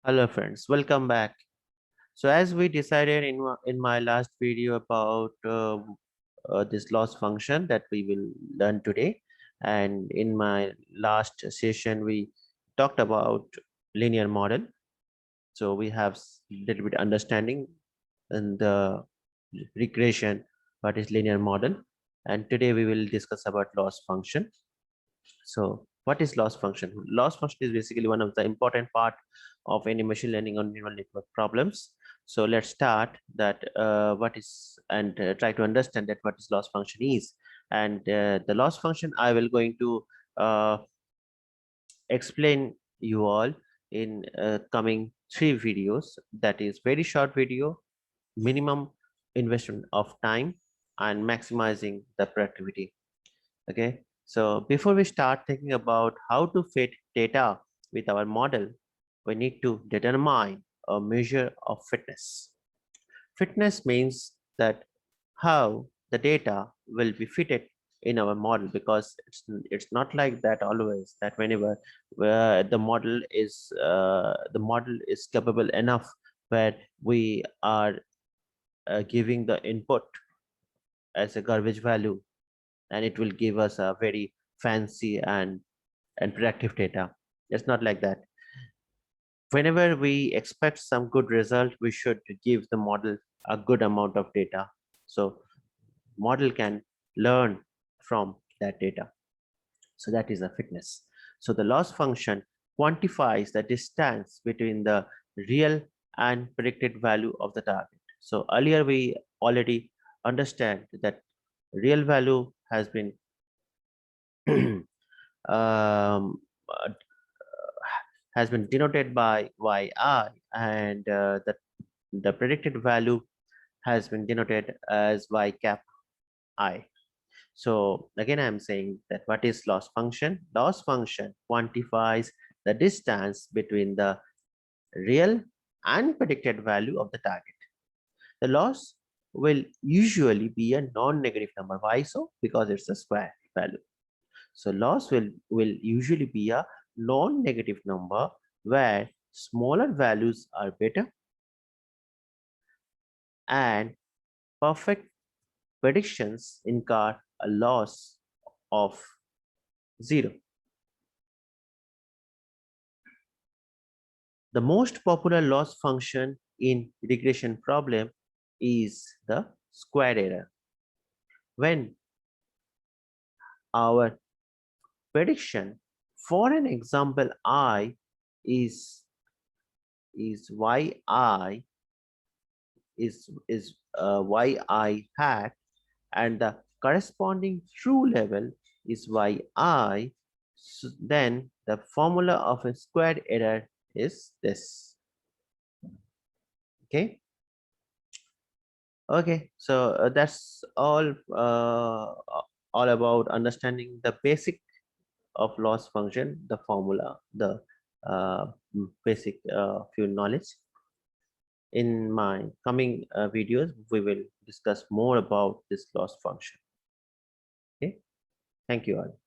Hello friends, welcome back. So as we decided in my last video about this loss function that we will learn today, and in my last session we talked about linear model. So we have little bit understanding in the regression what is linear model, and today we will discuss about loss function. So what is loss function? Loss function is basically one of the important part of any machine learning or neural network problems. So let's start that what is and try to understand that what is loss function is. And the loss function I will going to uh, explain you all in coming 3 videos. That is very short video, minimum investment of time, and maximizing the productivity. Okay, so before we start thinking about how to fit data with our model, we need to determine a measure of fitness. Fitness means that how the data will be fitted in our model, because it's not like that always that whenever the model is capable enough where we are giving the input as a garbage value, and it will give us a very fancy and predictive data. It's not like that. Whenever we expect some good result, we should give the model a good amount of data, so model can learn from that data. So that is a fitness. So the loss function quantifies the distance between the real and predicted value of the target. So earlier we already understand that real value um, uh, has been denoted by yi, and the predicted value has been denoted as y cap I. So again, I'm saying that what is loss function? Loss function quantifies the distance between the real and predicted value of the target. The loss will usually be a non-negative number. Why so? Because it's a square value. So loss will usually be a non-negative number where smaller values are better and perfect predictions incur a loss of 0. The most popular loss function in regression problem is the square error. When our prediction for an example I is yi yi hat, and the corresponding true level is yi, so then the formula of a squared error is this. Okay, so that's all about understanding the basic of loss function, the formula, the basic few knowledge. In my coming videos, we will discuss more about this loss function. Okay, thank you all.